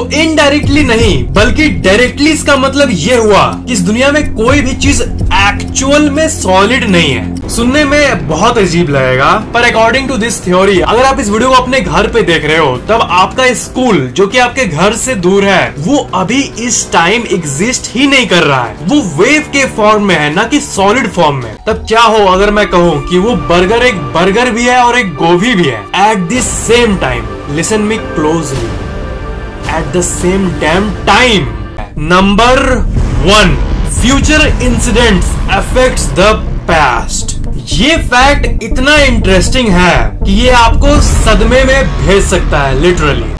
तो इनडायरेक्टली नहीं बल्कि डायरेक्टली इसका मतलब ये हुआ कि इस दुनिया में कोई भी चीज एक्चुअल में सॉलिड नहीं है। सुनने में बहुत अजीब लगेगा, पर अकॉर्डिंग टू दिस थ्योरी, अगर आप इस वीडियो को अपने घर पे देख रहे हो, तब आपका स्कूल जो कि आपके घर से दूर है, वो अभी इस टाइम एग्जिस्ट ही नहीं कर रहा है। वो वेव के फॉर्म में है, ना कि सॉलिड फॉर्म में। तब क्या हो अगर मैं कहूँ कि वो बर्गर एक बर्गर भी है और एक गोभी भी है at the same time. Listen me closely, at the same dam time. Number 1, future incidents affects the past. ये फैक्ट इतना इंटरेस्टिंग है कि ये आपको सदमे में भेज सकता है लिटरली।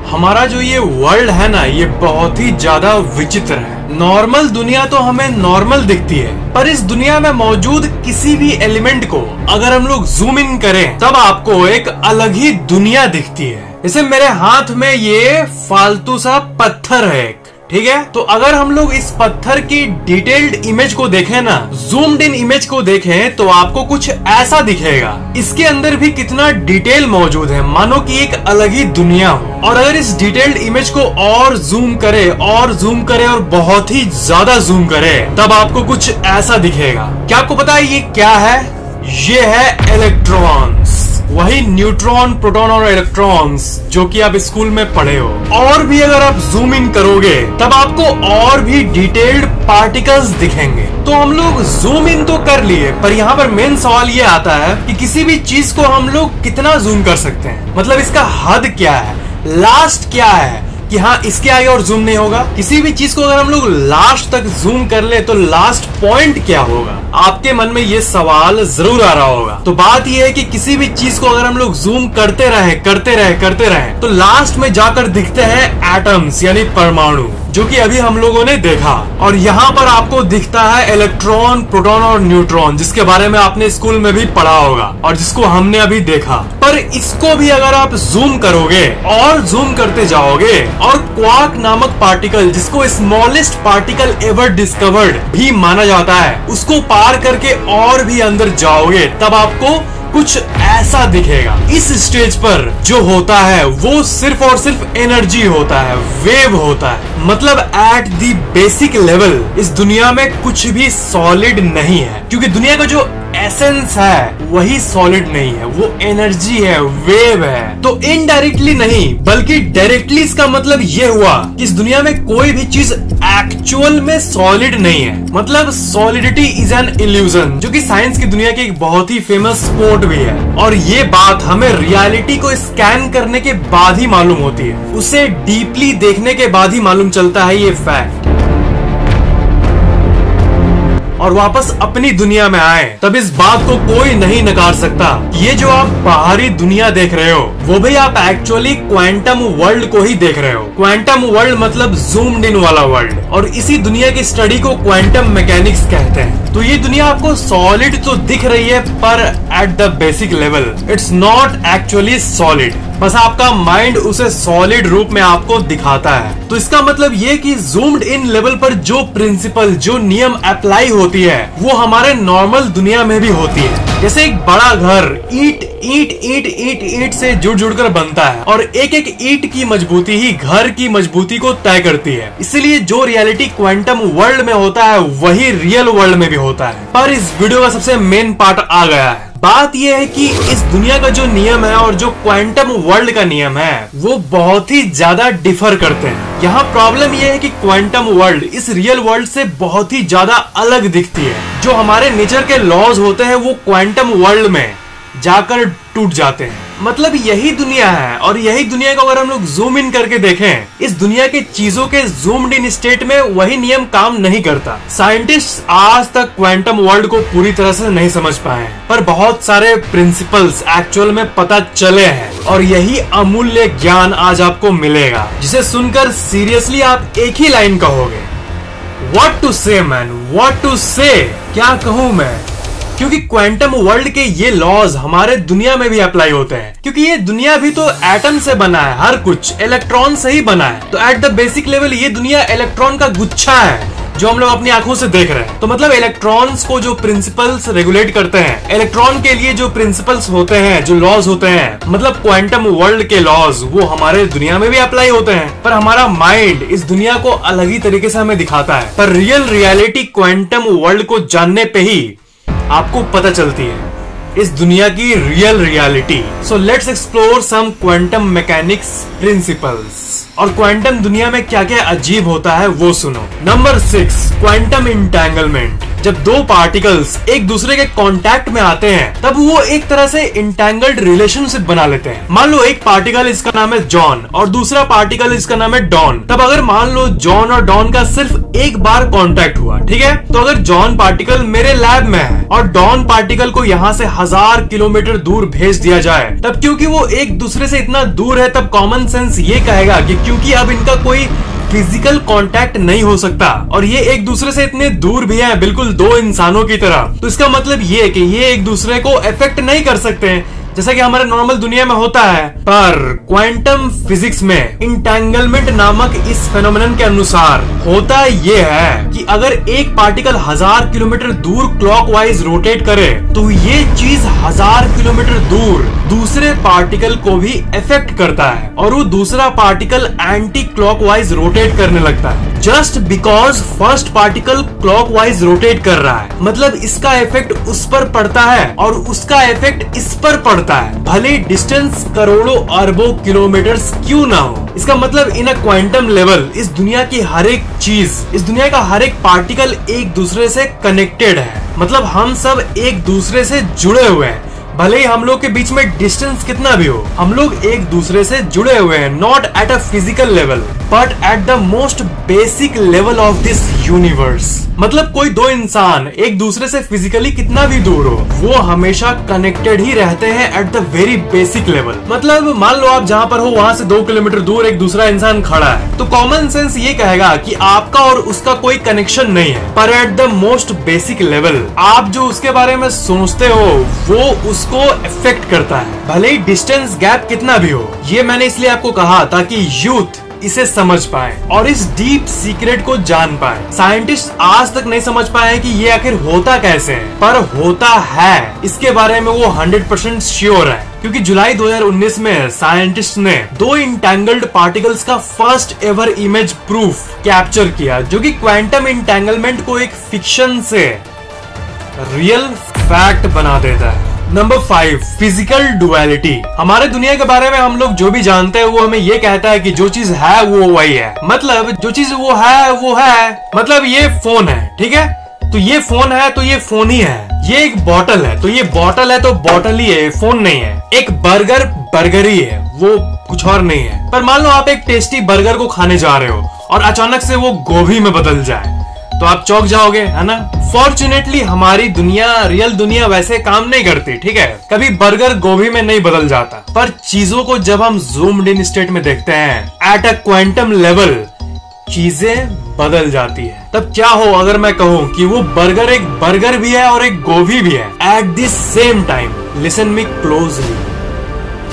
हमारा जो ये वर्ल्ड है ना, ये बहुत ही ज्यादा विचित्र है। नॉर्मल दुनिया तो हमें नॉर्मल दिखती है, पर इस दुनिया में मौजूद किसी भी एलिमेंट को अगर हम लोग जूम इन करें, तब आपको एक अलग ही दुनिया दिखती है। जैसे मेरे हाथ में ये फालतू सा पत्थर है, ठीक है। तो अगर हम लोग इस पत्थर की डिटेल्ड इमेज को देखें ना, जूम्ड इन इमेज को देखें, तो आपको कुछ ऐसा दिखेगा। इसके अंदर भी कितना डिटेल मौजूद है, मानो कि एक अलग ही दुनिया हो। और अगर इस डिटेल्ड इमेज को और जूम करे और जूम करे और बहुत ही ज्यादा जूम करे, तब आपको कुछ ऐसा दिखेगा। क्या आपको पता है ये क्या है? ये है इलेक्ट्रॉन्स। वही न्यूट्रॉन, प्रोटॉन और इलेक्ट्रॉन्स जो कि आप स्कूल में पढ़े हो। और भी अगर आप जूम इन करोगे, तब आपको और भी डिटेल्ड पार्टिकल्स दिखेंगे। तो हम लोग जूम इन तो कर लिए, पर यहाँ पर मेन सवाल ये आता है कि किसी भी चीज को हम लोग कितना जूम कर सकते हैं, मतलब इसका हद क्या है, लास्ट क्या है कि हाँ इसके आगे और जूम नहीं होगा। किसी भी चीज को अगर हम लोग लास्ट तक जूम कर ले, तो लास्ट पॉइंट क्या होगा? आपके मन में ये सवाल जरूर आ रहा होगा। तो बात ये है कि किसी भी चीज को अगर हम लोग जूम करते रहे, तो लास्ट में जाकर दिखते हैं एटम्स यानी परमाणु, जो कि अभी हम लोगों ने देखा। और यहाँ पर आपको दिखता है इलेक्ट्रॉन, प्रोटॉन और न्यूट्रॉन, जिसके बारे में आपने स्कूल में भी पढ़ा होगा और जिसको हमने अभी देखा। पर इसको भी अगर आप जूम करोगे और जूम करते जाओगे, और क्वार्क नामक पार्टिकल, जिसको स्मॉलेस्ट पार्टिकल एवर डिस्कवर्ड भी माना जाता है, उसको पार करके और भी अंदर जाओगे, तब आपको कुछ ऐसा दिखेगा। इस स्टेज पर जो होता है वो सिर्फ और सिर्फ एनर्जी होता है, वेव होता है। मतलब एट द बेसिक लेवल इस दुनिया में कुछ भी सॉलिड नहीं है, क्योंकि दुनिया का जो एसेंस है वही सॉलिड नहीं है, वो एनर्जी है, वेव है। तो इनडायरेक्टली नहीं बल्कि डायरेक्टली इसका मतलब ये हुआ कि इस दुनिया में कोई भी चीज एक्चुअल में सॉलिड नहीं है। मतलब सॉलिडिटी इज एन इल्यूजन, जो कि साइंस की दुनिया की एक बहुत ही फेमस कोट भी है। और ये बात हमें रियलिटी को स्कैन करने के बाद ही मालूम होती है, उसे डीपली देखने के बाद ही मालूम चलता है ये फैक्ट। और वापस अपनी दुनिया में आए, तब इस बात को कोई नहीं नकार सकता। ये जो आप बाहरी दुनिया देख रहे हो, वो भी आप एक्चुअली क्वांटम वर्ल्ड को ही देख रहे हो। क्वांटम वर्ल्ड मतलब जूम्ड इन वाला वर्ल्ड, और इसी दुनिया की स्टडी को क्वांटम मैकेनिक्स कहते हैं। तो ये दुनिया आपको सॉलिड तो दिख रही है, पर at the basic level it's not actually solid. बस आपका माइंड उसे सॉलिड रूप में आपको दिखाता है। तो इसका मतलब ये कि जूम्ड इन लेवल पर जो प्रिंसिपल, जो नियम अप्लाई होती है, वो हमारे नॉर्मल दुनिया में भी होती है। जैसे एक बड़ा घर ईंट से जुड़ कर बनता है, और एक एक ईंट की मजबूती ही घर की मजबूती को तय करती है। इसीलिए जो रियलिटी क्वांटम वर्ल्ड में होता है, वही रियल वर्ल्ड में भी होता है। पर इस वीडियो का सबसे मेन पार्ट आ गया है। बात यह है कि इस दुनिया का जो नियम है और जो क्वांटम वर्ल्ड का नियम है, वो बहुत ही ज्यादा डिफर करते हैं। यहाँ प्रॉब्लम यह है कि क्वांटम वर्ल्ड इस रियल वर्ल्ड से बहुत ही ज्यादा अलग दिखती है। जो हमारे नेचर के लॉज होते हैं, वो क्वांटम वर्ल्ड में जाकर टूट जाते हैं। मतलब यही दुनिया है, और यही दुनिया को अगर हम लोग जूम इन करके देखें, इस दुनिया के चीजों के जूम्ड इन स्टेट में वही नियम काम नहीं करता। साइंटिस्ट आज तक क्वांटम वर्ल्ड को पूरी तरह से नहीं समझ पाए हैं, पर बहुत सारे प्रिंसिपल्स एक्चुअल में पता चले हैं, और यही अमूल्य ज्ञान आज आपको मिलेगा, जिसे सुनकर सीरियसली आप एक ही लाइन कहोगे, व्हाट टू से मैन, व्हाट टू से, क्या कहूं मैं। क्योंकि क्वांटम वर्ल्ड के ये लॉज हमारे दुनिया में भी अप्लाई होते हैं, क्योंकि ये दुनिया भी तो एटम से बना है, हर कुछ इलेक्ट्रॉन से ही बना है। तो एट द बेसिक लेवल ये दुनिया इलेक्ट्रॉन का गुच्छा है, जो हम लोग अपनी आंखों से देख रहे हैं। तो मतलब इलेक्ट्रॉन्स को जो प्रिंसिपल्स रेगुलेट करते हैं, इलेक्ट्रॉन के लिए जो प्रिंसिपल्स होते हैं, जो लॉज होते हैं, मतलब क्वांटम वर्ल्ड के लॉज, वो हमारे दुनिया में भी अप्लाई होते हैं। पर हमारा माइंड इस दुनिया को अलग ही तरीके से हमें दिखाता है। पर रियल रियलिटी क्वांटम वर्ल्ड को जानने पे ही आपको पता चलती है इस दुनिया की real reality. So let's explore some quantum mechanics principles. और क्वांटम दुनिया में क्या क्या अजीब होता है वो सुनो। Number 6, quantum entanglement. जब दो पार्टिकल्स एक दूसरे के कांटेक्ट में आते हैं तब वो एक तरह से इंटेंगल्ड रिलेशनशिप बना लेते हैं। मान लो एक पार्टिकल, इसका नाम है जॉन, और दूसरा पार्टिकल, इसका नाम है डॉन। तब अगर मान लो जॉन और डॉन का सिर्फ एक बार कांटेक्ट हुआ, ठीक है, तो अगर जॉन पार्टिकल मेरे लैब में है और डॉन पार्टिकल को यहाँ से 1000 किलोमीटर दूर भेज दिया जाए, तब क्योंकि वो एक दूसरे से इतना दूर है, तब कॉमन सेंस ये कहेगा कि क्योंकि अब इनका कोई फिजिकल कांटेक्ट नहीं हो सकता और ये एक दूसरे से इतने दूर भी हैं, बिल्कुल दो इंसानों की तरह, तो इसका मतलब ये कि ये एक दूसरे को इफेक्ट नहीं कर सकते हैं जैसा कि हमारे नॉर्मल दुनिया में होता है। पर क्वांटम फिजिक्स में इंटेंगलमेंट नामक इस फेनोमेनन के अनुसार होता ये है कि अगर एक पार्टिकल 1000 किलोमीटर दूर क्लॉकवाइज रोटेट करे तो ये चीज 1000 किलोमीटर दूर दूसरे पार्टिकल को भी इफेक्ट करता है और वो दूसरा पार्टिकल एंटी क्लॉकवाइज रोटेट करने लगता है, just because first particle clockwise rotate कर रहा है। मतलब इसका इफेक्ट उस पर पड़ता है और उसका इफेक्ट इस पर पड़ता है, भले डिस्टेंस करोड़ों अरबों किलोमीटर क्यों ना हो। इसका मतलब इन अ क्वांटम लेवल इस दुनिया की हर एक चीज, इस दुनिया का हर एक पार्टिकल एक दूसरे से कनेक्टेड है। मतलब हम सब एक दूसरे से जुड़े हुए हैं, भले ही हम लोग के बीच में डिस्टेंस कितना भी हो, हम लोग एक दूसरे से जुड़े हुए हैं। Not at a physical level but at the most basic level of this universe. मतलब कोई दो इंसान एक दूसरे से फिजिकली कितना भी दूर हो, वो हमेशा कनेक्टेड ही रहते हैं at the very basic level. मतलब मान लो आप जहाँ पर हो वहाँ से 2 किलोमीटर दूर एक दूसरा इंसान खड़ा है, तो कॉमन सेंस ये कहेगा कि आपका और उसका कोई कनेक्शन नहीं है, पर at the most basic level आप जो उसके बारे में सोचते हो वो उसको इफेक्ट करता है, भले ही डिस्टेंस गैप कितना भी हो। ये मैंने इसलिए आपको कहा ताकि यूथ इसे समझ पाए और इस डीप सीक्रेट को जान पाए। साइंटिस्ट आज तक नहीं समझ पाए कि ये आखिर होता कैसे है, पर होता है, इसके बारे में वो 100% श्योर है। क्योंकि जुलाई 2019 में साइंटिस्ट ने 2 इंटेंगल्ड पार्टिकल्स का first ever image proof capture किया, जो कि क्वांटम इंटेंगलमेंट को एक फिक्शन से रियल फैक्ट बना देता है। Number 5, physical duality. हमारे दुनिया के बारे में हम लोग जो भी जानते हैं वो हमें ये कहता है कि जो चीज है वो वही है। मतलब जो चीज वो है, मतलब ये फोन है, ठीक है, तो ये फोन है तो ये फोन ही है। ये एक बॉटल है तो ये बॉटल है तो बॉटल ही है, फोन नहीं है। एक बर्गर बर्गर ही है, वो कुछ और नहीं है। पर मान लो आप एक टेस्टी बर्गर को खाने जा रहे हो और अचानक से वो गोभी में बदल जाए तो आप चौंक जाओगे, है ना। फॉर्चुनेटली हमारी दुनिया, रियल दुनिया वैसे काम नहीं करती, ठीक है, कभी बर्गर गोभी में नहीं बदल जाता। पर चीजों को जब हम जूम्ड इन स्टेट में देखते हैं एट अ क्वांटम लेवल, चीजें बदल जाती है। तब क्या हो अगर मैं कहूँ कि वो बर्गर एक बर्गर भी है और एक गोभी भी है at the same time. Listen me closely,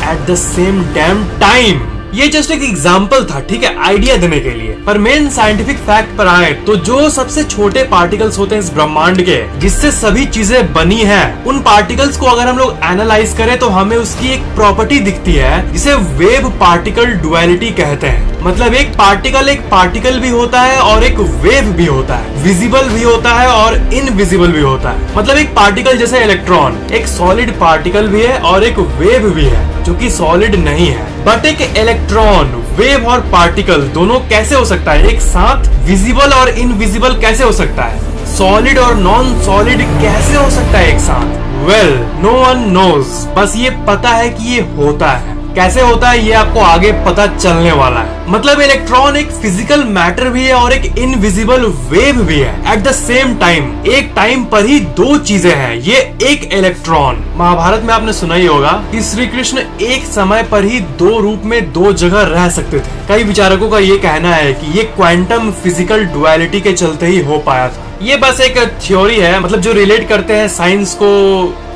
at the same dam time. ये जस्ट एक एग्जाम्पल था, ठीक है, आइडिया देने के लिए। पर मेन साइंटिफिक फैक्ट पर आए तो जो सबसे छोटे पार्टिकल्स होते हैं इस ब्रह्मांड के, जिससे सभी चीजें बनी हैं, उन पार्टिकल्स को अगर हम लोग एनालाइज करें तो हमें उसकी एक प्रॉपर्टी दिखती है जिसे वेव पार्टिकल डुअलिटी कहते हैं। मतलब एक पार्टिकल भी होता है और एक वेव भी होता है, विजिबल भी होता है और इनविजिबल भी होता है। मतलब एक पार्टिकल जैसे इलेक्ट्रॉन एक सॉलिड पार्टिकल भी है और एक वेव भी है जो कि सॉलिड नहीं है। बट एक इलेक्ट्रॉन, वेव और पार्टिकल दोनों कैसे हो सकता है एक साथ? विजिबल और इनविजिबल कैसे हो सकता है? सॉलिड और नॉन सॉलिड कैसे हो सकता है एक साथ? Well, no one knows. बस ये पता है कि ये होता है। कैसे होता है ये आपको आगे पता चलने वाला है। मतलब इलेक्ट्रॉन एक फिजिकल मैटर भी है और एक इनविजिबल वेव भी है एट द सेम टाइम। एक टाइम पर ही दो चीजें हैं, ये एक इलेक्ट्रॉन। महाभारत में आपने सुना ही होगा कि श्री कृष्ण एक समय पर ही दो रूप में दो जगह रह सकते थे। कई विचारकों का ये कहना है कि ये क्वांटम फिजिकल डुअलिटी के चलते ही हो पाया था। ये बस एक थ्योरी है, मतलब जो रिलेट करते हैं साइंस को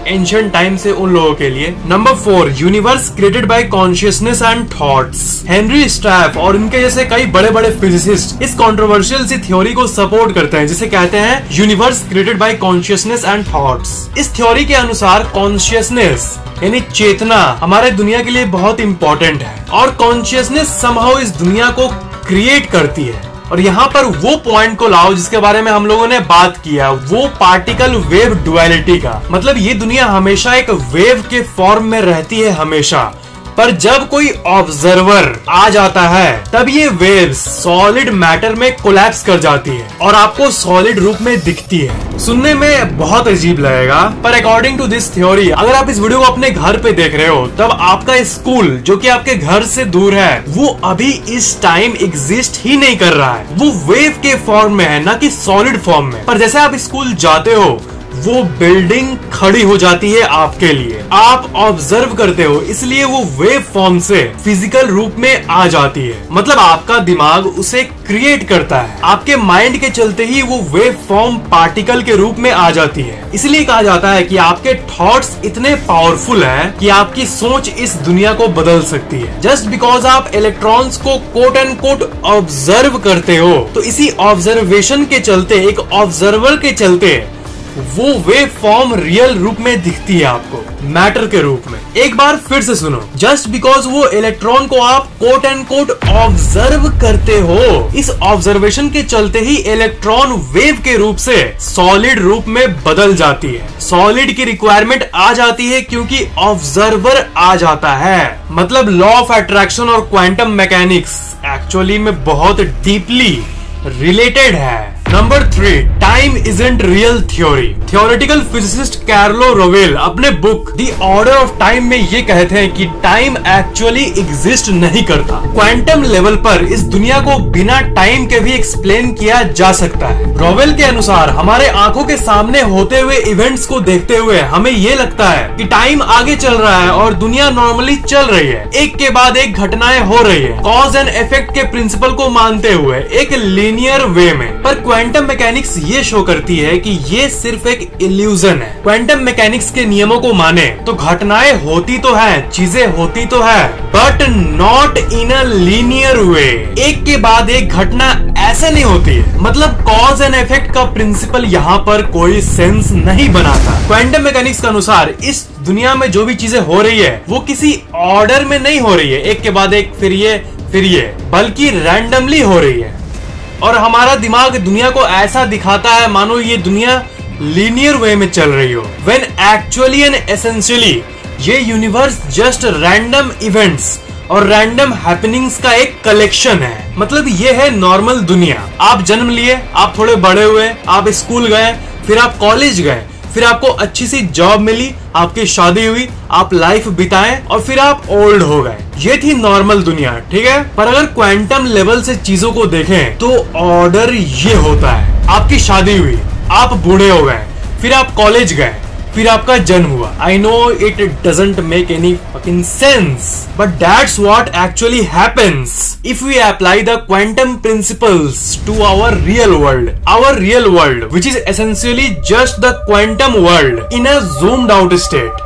एंशिएंट टाइम से उन लोगों के लिए। Number 4, universe created by consciousness and thoughts. Henry Stapp और इनके जैसे कई बड़े बड़े फिजिसिस्ट इस कंट्रोवर्शियल सी थ्योरी को सपोर्ट करते हैं, जिसे कहते हैं universe created by consciousness and thoughts. इस थ्योरी के अनुसार कॉन्शियसनेस यानी चेतना हमारे दुनिया के लिए बहुत इंपॉर्टेंट है और कॉन्शियसनेस समहाउ इस दुनिया को क्रिएट करती है। और यहाँ पर वो पॉइंट को लाओ जिसके बारे में हम लोगों ने बात किया, वो पार्टिकल वेव डुअलिटी का। मतलब ये दुनिया हमेशा एक वेव के फॉर्म में रहती है हमेशा, पर जब कोई ऑब्जर्वर आ जाता है तब ये वेव्स सॉलिड मैटर में कोलैप्स कर जाती है और आपको सॉलिड रूप में दिखती है। सुनने में बहुत अजीब लगेगा, पर अकॉर्डिंग टू दिस थ्योरी अगर आप इस वीडियो को अपने घर पे देख रहे हो तब आपका स्कूल जो कि आपके घर से दूर है वो अभी इस टाइम एग्जिस्ट ही नहीं कर रहा है। वो वेव के फॉर्म में है, ना कि सॉलिड फॉर्म में। पर जैसे आप स्कूल जाते हो वो बिल्डिंग खड़ी हो जाती है आपके लिए, आप ऑब्जर्व करते हो, इसलिए वो वेव फॉर्म से फिजिकल रूप में आ जाती है। मतलब आपका दिमाग उसे क्रिएट करता है, आपके माइंड के चलते ही वो वेव फॉर्म पार्टिकल के रूप में आ जाती है। इसलिए कहा जाता है कि आपके थॉट्स इतने पावरफुल हैं कि आपकी सोच इस दुनिया को बदल सकती है। जस्ट बिकॉज आप इलेक्ट्रॉन्स को कोट एंड कोट ऑब्जर्व करते हो, तो इसी ऑब्जर्वेशन के चलते, एक ऑब्जर्वर के चलते वो वेव फॉर्म रियल रूप में दिखती है आपको, मैटर के रूप में। एक बार फिर से सुनो, जस्ट बिकॉज वो इलेक्ट्रॉन को आप कोट एंड कोट ऑब्जर्व करते हो, इस ऑब्जर्वेशन के चलते ही इलेक्ट्रॉन वेव के रूप से सॉलिड रूप में बदल जाती है। सॉलिड की रिक्वायरमेंट आ जाती है क्योंकि ऑब्जर्वर आ जाता है। मतलब लॉ ऑफ अट्रैक्शन और क्वांटम मैकेनिक्स एक्चुअली में बहुत डीपली रिलेटेड है। Number 3, time isn't real theory. Theoretical physicist Carlo Rovelli अपने book the order of time में ये कहते हैं कि टाइम एक्चुअली एग्जिस्ट नहीं करता। क्वांटम लेवल पर इस दुनिया को बिना टाइम के भी एक्सप्लेन किया जा सकता है। रोवेल के अनुसार हमारे आंखों के सामने होते हुए इवेंट्स को देखते हुए हमें ये लगता है कि टाइम आगे चल रहा है और दुनिया नॉर्मली चल रही है, एक के बाद एक घटनाएं हो रही है, कॉज एंड इफेक्ट के प्रिंसिपल को मानते हुए एक लीनियर वे में। पर क्वांटम मैकेनिक्स ये शो करती है कि ये सिर्फ एक इल्यूजन है। क्वांटम मैकेनिक्स के नियमों को माने तो घटनाएं होती तो है, चीजें होती तो है, but not in a linear वे। एक के बाद एक घटना ऐसे नहीं होती है। मतलब कॉज एंड इफेक्ट का प्रिंसिपल यहाँ पर कोई सेंस नहीं बनाता। क्वांटम मैकेनिक्स के अनुसार इस दुनिया में जो भी चीजें हो रही है वो किसी ऑर्डर में नहीं हो रही है, एक के बाद एक, फिर ये, बल्कि रैंडमली हो रही है। और हमारा दिमाग दुनिया को ऐसा दिखाता है मानो ये दुनिया लीनियर वे में चल रही हो, व्हेन एक्चुअली एंड एसेंशियली ये यूनिवर्स जस्ट रैंडम इवेंट्स और रैंडम हैपनिंग्स का एक कलेक्शन है। मतलब ये है नॉर्मल दुनिया। आप जन्म लिए, आप थोड़े बड़े हुए, आप स्कूल गए, फिर आप कॉलेज गए, फिर आपको अच्छी सी जॉब मिली, आपकी शादी हुई, आप लाइफ बिताए और फिर आप ओल्ड हो गए। ये थी नॉर्मल दुनिया, ठीक है। पर अगर क्वांटम लेवल से चीजों को देखें तो ऑर्डर ये होता है, आपकी शादी हुई, आप बूढ़े हो गए, फिर आप कॉलेज गए, फिर आपका जन्म हुआ। I know it doesn't make any fucking sense, but that's what actually happens if we apply the quantum principles to our real world which is essentially just the quantum world in a zoomed out state.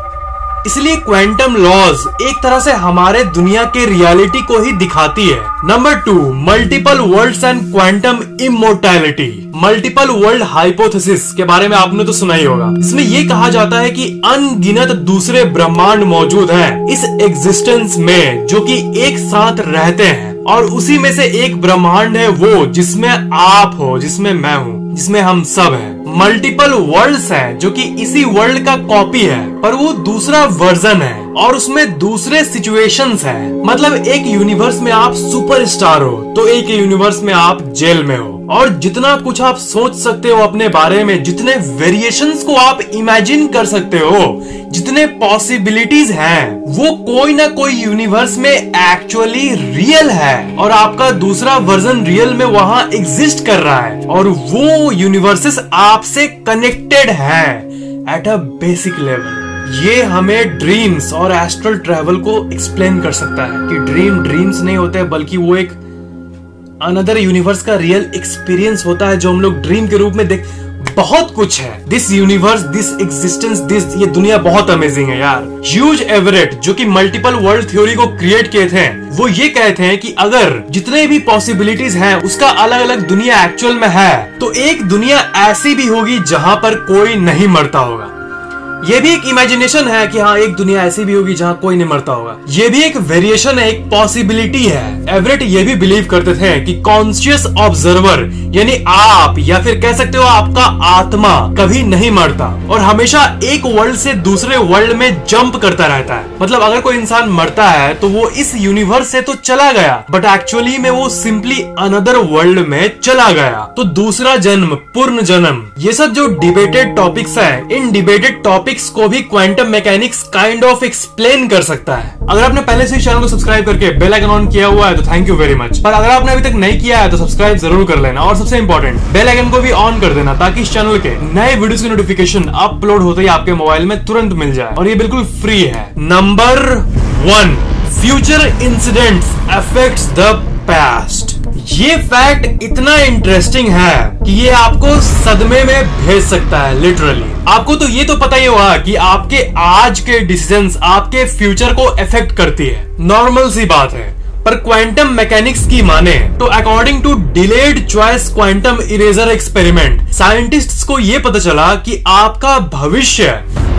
इसलिए quantum laws एक तरह से हमारे दुनिया के reality को ही दिखाती है। Number 2, multiple worlds and quantum immortality. Multiple world hypothesis के बारे में आपने तो सुना ही होगा। इसमें ये कहा जाता है कि अनगिनत दूसरे ब्रह्मांड मौजूद हैं इस एग्जिस्टेंस में जो कि एक साथ रहते हैं, और उसी में से एक ब्रह्मांड है वो जिसमें आप हो, जिसमें मैं हूँ, जिसमें हम सब हैं। मल्टीपल वर्ल्ड्स हैं जो कि इसी वर्ल्ड का कॉपी है, पर वो दूसरा वर्जन है और उसमें दूसरे सिचुएशंस हैं। मतलब एक यूनिवर्स में आप सुपरस्टार हो तो एक यूनिवर्स में आप जेल में हो, और जितना कुछ आप सोच सकते हो अपने बारे में, जितने वेरिएशंस को आप इमेजिन कर सकते हो, जितने पॉसिबिलिटीज हैं, वो कोई ना कोई यूनिवर्स में एक्चुअली रियल है और आपका दूसरा वर्जन रियल में वहां एग्जिस्ट कर रहा है, और वो यूनिवर्सेस आपसे कनेक्टेड हैं एट अ बेसिक लेवल। ये हमें ड्रीम्स और एस्ट्रल ट्रैवल को एक्सप्लेन कर सकता है कि ड्रीम्स नहीं होते बल्कि वो एक अनदर यूनिवर्स का रियल एक्सपीरियंस होता है जो हम लोग ड्रीम के रूप में बहुत कुछ है। दिस यूनिवर्स, दिस एग्जिस्टेंस, ये दुनिया बहुत अमेजिंग है यार। ह्यूज एवरेट जो कि मल्टीपल वर्ल्ड थ्योरी को क्रिएट किए थे, वो ये कहते हैं कि अगर जितने भी पॉसिबिलिटीज हैं उसका अलग अलग दुनिया एक्चुअल में है, तो एक दुनिया ऐसी भी होगी जहां पर कोई नहीं मरता होगा। ये भी एक इमेजिनेशन है कि हाँ, एक दुनिया ऐसी भी होगी जहाँ कोई नहीं मरता होगा। ये भी एक वेरिएशन है, एक पॉसिबिलिटी है। एवरेट ये भी बिलीव करते थे कि कॉन्शियस ऑब्जर्वर यानी आप, या फिर कह सकते हो आपका आत्मा, कभी नहीं मरता और हमेशा एक वर्ल्ड से दूसरे वर्ल्ड में जंप करता रहता है। मतलब अगर कोई इंसान मरता है तो वो इस यूनिवर्स से तो चला गया, बट एक्चुअली में वो सिंपली अनदर वर्ल्ड में चला गया। तो दूसरा जन्म, पूर्ण जन्म, ये सब जो डिबेटेड टॉपिक्स है, इन डिबेटेड टॉपिक्स को भी quantum mechanics kind of explain कर सकता है। अगर आपने पहले से चैनल को सब्सक्राइब करके बेल आइकन ऑन किया हुआ है तो थैंक यू वेरी मच, पर अगर आपने अभी तक नहीं किया है तो सब्सक्राइब जरूर कर लेना, और सबसे इंपॉर्टेंट बेल आइकन को भी ऑन कर देना ताकि इस चैनल के नए वीडियोस की नोटिफिकेशन अपलोड होते ही आपके मोबाइल में तुरंत मिल जाए, और ये बिल्कुल फ्री है। Number 1, future incidents affects the past. ये फैक्ट इतना इंटरेस्टिंग है कि ये आपको सदमे में भेज सकता है लिटरली। आपको तो ये तो पता ही होगा कि आपके आज के डिसीजंस आपके फ्यूचर को इफेक्ट करती है, नॉर्मल सी बात है। पर क्वांटम मैकेनिक्स की माने तो according to delayed choice quantum eraser experiment, scientists को ये पता चला कि आपका भविष्य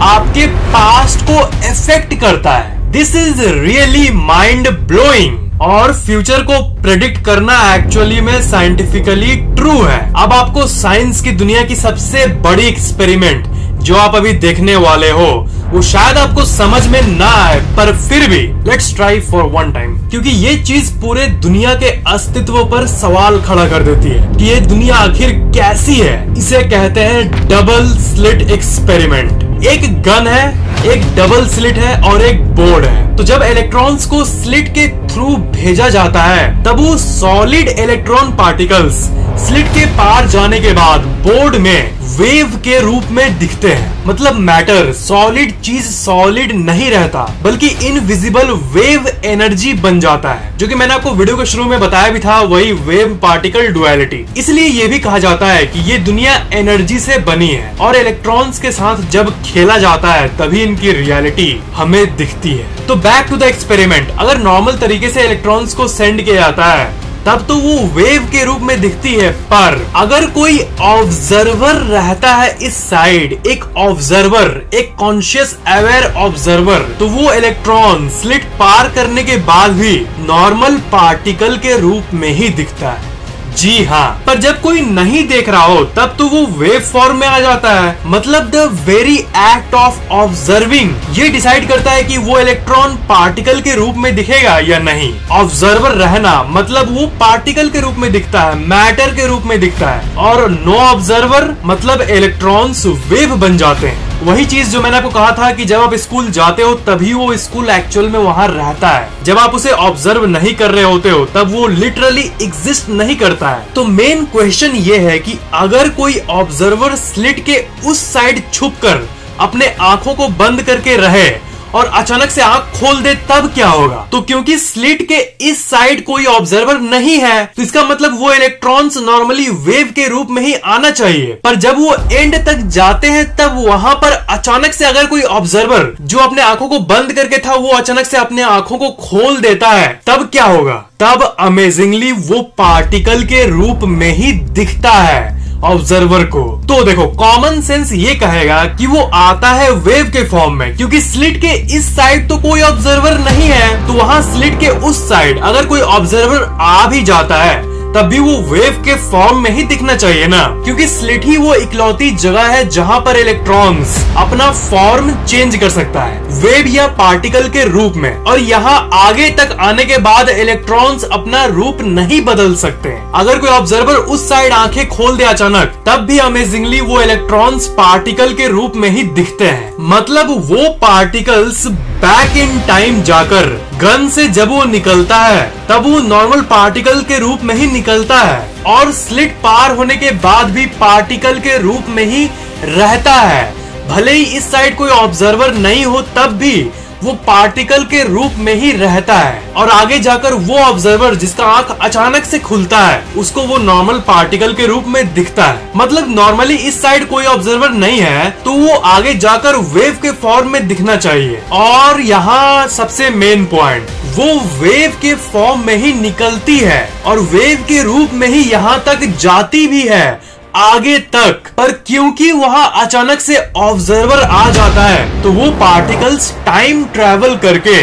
आपके पास्ट को इफेक्ट करता है। This is really mind blowing. और फ्यूचर को प्रेडिक्ट करना एक्चुअली में साइंटिफिकली ट्रू है। अब आपको साइंस की दुनिया की सबसे बड़ी एक्सपेरिमेंट जो आप अभी देखने वाले हो, वो शायद आपको समझ में ना आए, पर फिर भी let's try for one time, क्योंकि ये चीज पूरे दुनिया के अस्तित्व पर सवाल खड़ा कर देती है कि ये दुनिया आखिर कैसी है। इसे कहते हैं डबल स्लिट एक्सपेरिमेंट। एक गन है, एक डबल स्लिट है और एक बोर्ड है। तो जब इलेक्ट्रॉन्स को स्लिट के थ्रू भेजा जाता है, तब वो सॉलिड इलेक्ट्रॉन पार्टिकल्स स्लिट के पार जाने के बाद बोर्ड में वेव के रूप में दिखते हैं। मतलब मैटर, सॉलिड चीज सॉलिड नहीं रहता, बल्कि इनविजिबल वेव एनर्जी बन जाता है, जो कि मैंने आपको वीडियो के शुरू में बताया भी था, वही वेव पार्टिकल डुअलिटी। इसलिए ये भी कहा जाता है कि ये दुनिया एनर्जी से बनी है, और इलेक्ट्रॉन्स के साथ जब खेला जाता है तभी इनकी रियलिटी हमें दिखती है। तो बैक टू द एक्सपेरिमेंट। अगर नॉर्मल तरीके से इलेक्ट्रॉन्स को सेंड किया जाता है तब तो वो वेव के रूप में दिखती है, पर अगर कोई ऑब्जर्वर रहता है इस साइड, एक ऑब्जर्वर, एक कॉन्शियस अवेयर ऑब्जर्वर, तो वो इलेक्ट्रॉन स्लिट पार करने के बाद भी नॉर्मल पार्टिकल के रूप में ही दिखता है। जी हाँ, पर जब कोई नहीं देख रहा हो तब तो वो वेव फॉर्म में आ जाता है। मतलब the very act of observing ये डिसाइड करता है कि वो इलेक्ट्रॉन पार्टिकल के रूप में दिखेगा या नहीं। ऑब्जर्वर रहना मतलब वो पार्टिकल के रूप में दिखता है, मैटर के रूप में दिखता है, और नो ऑब्जर्वर मतलब इलेक्ट्रॉन्स वेव बन जाते हैं। वही चीज जो मैंने आपको कहा था कि जब आप स्कूल जाते हो तभी वो स्कूल एक्चुअल में वहां रहता है, जब आप उसे ऑब्जर्व नहीं कर रहे होते हो तब वो लिटरली एग्जिस्ट नहीं करता है। तो मेन क्वेश्चन ये है कि अगर कोई ऑब्जर्वर स्लिट के उस साइड छुपकर अपने आंखों को बंद करके रहे और अचानक से आंख खोल दे तब क्या होगा? तो क्योंकि स्लिट के इस साइड कोई ऑब्जर्वर नहीं है, तो इसका मतलब वो इलेक्ट्रॉन्स नॉर्मली वेव के रूप में ही आना चाहिए, पर जब वो एंड तक जाते हैं तब वहां पर अचानक से अगर कोई ऑब्जर्वर जो अपने आंखों को बंद करके था वो अचानक से अपने आंखों को खोल देता है, तब क्या होगा? तब अमेजिंगली वो पार्टिकल के रूप में ही दिखता है ऑब्जर्वर को। तो देखो, कॉमन सेंस ये कहेगा कि वो आता है वेव के फॉर्म में, क्योंकि स्लिट के इस साइड तो कोई ऑब्जर्वर नहीं है, तो वहां स्लिट के उस साइड अगर कोई ऑब्जर्वर आ भी जाता है तब भी वो वेव के फॉर्म में ही दिखना चाहिए ना, क्योंकि स्लिट ही वो इकलौती जगह है जहां पर इलेक्ट्रॉन्स अपना फॉर्म चेंज कर सकता है वेव या पार्टिकल के रूप में, और यहाँ आगे तक आने के बाद इलेक्ट्रॉन्स अपना रूप नहीं बदल सकते। अगर कोई ऑब्जर्वर उस साइड आंखें खोल दे अचानक, तब भी अमेजिंगली वो इलेक्ट्रॉन्स पार्टिकल के रूप में ही दिखते हैं। मतलब वो पार्टिकल्स बैक इन टाइम जाकर गन से जब वो निकलता है तब वो नॉर्मल पार्टिकल के रूप में ही निकलता है, और स्लिट पार होने के बाद भी पार्टिकल के रूप में ही रहता है। भले ही इस साइड कोई ऑब्जर्वर नहीं हो तब भी वो पार्टिकल के रूप में ही रहता है और आगे जाकर वो ऑब्जर्वर जिसका आंख अचानक से खुलता है उसको वो नॉर्मल पार्टिकल के रूप में दिखता है। मतलब नॉर्मली इस साइड कोई ऑब्जर्वर नहीं है तो वो आगे जाकर वेव के फॉर्म में दिखना चाहिए। और यहाँ सबसे मेन पॉइंट, वो वेव के फॉर्म में ही निकलती है और वेव के रूप में ही यहाँ तक जाती भी है आगे तक। पर क्योंकि वहां अचानक से ऑब्जर्वर आ जाता है तो वो पार्टिकल्स टाइम ट्रेवल करके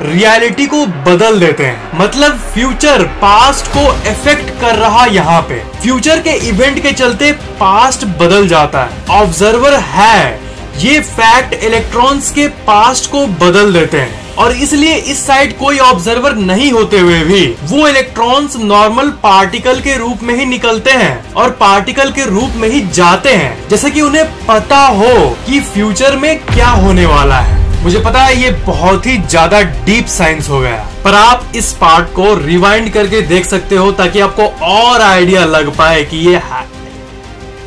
रियलिटी को बदल देते हैं। मतलब फ्यूचर पास्ट को इफेक्ट कर रहा यहाँ पे, फ्यूचर के इवेंट के चलते पास्ट बदल जाता है। ऑब्जर्वर है, ये फैक्ट इलेक्ट्रॉन्स के पास्ट को बदल देते हैं और इसलिए इस साइड कोई ऑब्जर्वर नहीं होते हुए भी वो इलेक्ट्रॉन्स नॉर्मल पार्टिकल के रूप में ही निकलते हैं और पार्टिकल के रूप में ही जाते हैं, जैसे कि उन्हें पता हो कि फ्यूचर में क्या होने वाला है। मुझे पता है ये बहुत ही ज्यादा डीप साइंस हो गया, पर आप इस पार्ट को रिवाइंड करके देख सकते हो ताकि आपको और आइडिया लग पाए कि ये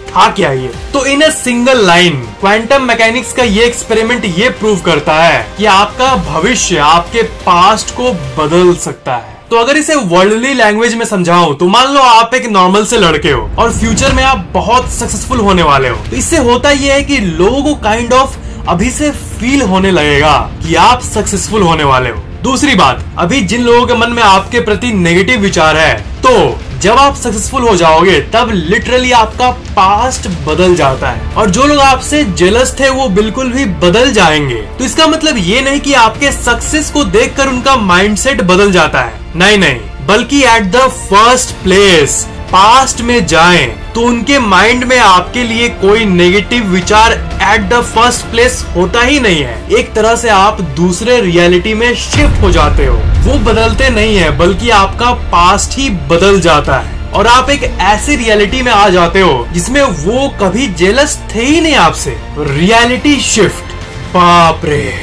था क्या ये। तो in a single line quantum mechanics का ये एक्सपेरिमेंट ये प्रूव करता है कि आपका भविष्य आपके पास्ट को बदल सकता है। तो अगर इसे वर्ल्डली लैंग्वेज में समझाऊं तो मान लो आप एक नॉर्मल से लड़के हो और फ्यूचर में आप बहुत सक्सेसफुल होने वाले हो। तो इससे होता ये है कि लोगों को काइंड ऑफ अभी से फील होने लगेगा कि आप सक्सेसफुल होने वाले हो। दूसरी बात, अभी जिन लोगों के मन में आपके प्रति नेगेटिव विचार है, तो जब आप सक्सेसफुल हो जाओगे तब लिटरली आपका पास्ट बदल जाता है और जो लोग आपसे जेलस थे वो बिल्कुल भी बदल जाएंगे। तो इसका मतलब ये नहीं कि आपके सक्सेस को देखकर उनका माइंडसेट बदल जाता है, नहीं, बल्कि at the first place past में जाएं तो उनके माइंड में आपके लिए कोई नेगेटिव विचार एट द फर्स्ट प्लेस होता ही नहीं है। एक तरह से आप दूसरे रियलिटी में शिफ्ट हो जाते हो। वो बदलते नहीं है बल्कि आपका पास्ट ही बदल जाता है और आप एक ऐसी रियलिटी में आ जाते हो जिसमें वो कभी जेलस थे ही नहीं आपसे। रियलिटी शिफ्ट, बाप रे,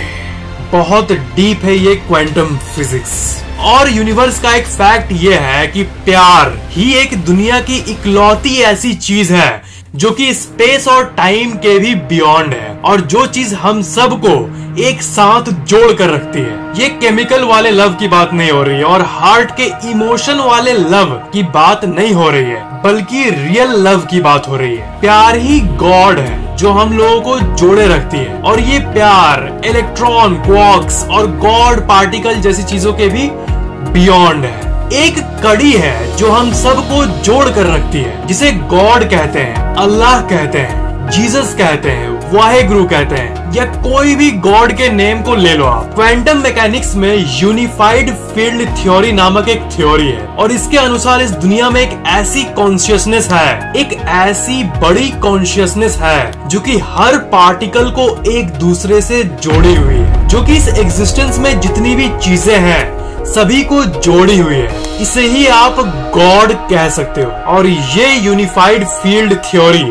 बहुत डीप है ये क्वांटम फिजिक्स। और यूनिवर्स का एक फैक्ट ये है कि प्यार ही एक दुनिया की इकलौती ऐसी चीज है जो कि स्पेस और टाइम के भी बियॉन्ड है और जो चीज हम सबको एक साथ जोड़ कर रखती है। ये केमिकल वाले लव की बात नहीं हो रही है और हार्ट के इमोशन वाले लव की बात नहीं हो रही है, बल्कि रियल लव की बात हो रही है। प्यार ही गॉड है जो हम लोगों को जोड़े रखती है और ये प्यार इलेक्ट्रॉन, क्वार्क्स और गॉड पार्टिकल जैसी चीजों के भी बियॉन्ड है। एक कड़ी है जो हम सबको जोड़ कर रखती है, जिसे गॉड कहते हैं, अल्लाह कहते हैं, जीसस कहते हैं, वाहेगुरु कहते हैं, या कोई भी गॉड के नेम को ले लो आप। क्वांटम मैकेनिक्स में यूनिफाइड फील्ड थ्योरी नामक एक थ्योरी है और इसके अनुसार इस दुनिया में एक ऐसी कॉन्शियसनेस है, एक ऐसी बड़ी कॉन्शियसनेस है जो कि हर पार्टिकल को एक दूसरे से जोड़ी हुई है, जो कि इस एग्जिस्टेंस में जितनी भी चीजें हैं सभी को जोड़ी हुई है। इसे ही आप गॉड कह सकते हो। और ये यूनिफाइड फील्ड थ्योरी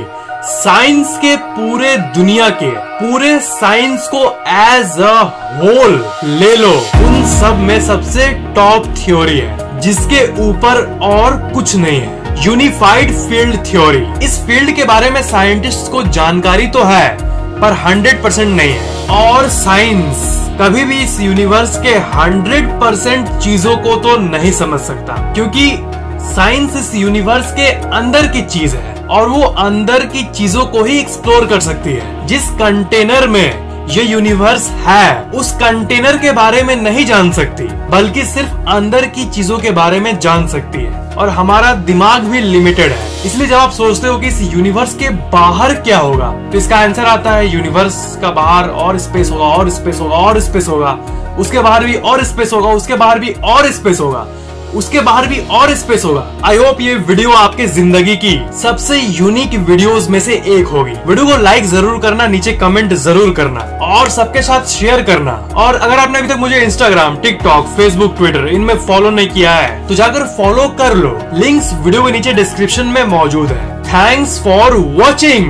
साइंस के पूरे दुनिया के पूरे साइंस को एज अ होल ले लो, उन सब में सबसे टॉप थ्योरी है जिसके ऊपर और कुछ नहीं है। यूनिफाइड फील्ड थ्योरी, इस फील्ड के बारे में साइंटिस्ट को जानकारी तो है पर 100% नहीं है और साइंस कभी भी इस यूनिवर्स के 100% चीजों को तो नहीं समझ सकता, क्योंकि साइंस इस यूनिवर्स के अंदर की चीज है और वो अंदर की चीजों को ही एक्सप्लोर कर सकती है। जिस कंटेनर में ये यूनिवर्स है उस कंटेनर के बारे में नहीं जान सकती, बल्कि सिर्फ अंदर की चीजों के बारे में जान सकती है। और हमारा दिमाग भी लिमिटेड है, इसलिए जब आप सोचते हो कि इस यूनिवर्स के बाहर क्या होगा तो इसका आंसर आता है यूनिवर्स का बाहर और स्पेस होगा और स्पेस होगा और स्पेस होगा, उसके बाहर भी और स्पेस होगा, उसके बाहर भी और स्पेस होगा, उसके बाहर भी और स्पेस होगा। आई होप ये वीडियो आपके जिंदगी की सबसे यूनिक वीडियोस में से एक होगी। वीडियो को लाइक जरूर करना, नीचे कमेंट जरूर करना और सबके साथ शेयर करना। और अगर आपने अभी तक मुझे इंस्टाग्राम, टिकटॉक, फेसबुक, ट्विटर इनमें फॉलो नहीं किया है तो जाकर फॉलो कर लो, लिंक्स वीडियो के नीचे डिस्क्रिप्शन में मौजूद है। Thanks for watching.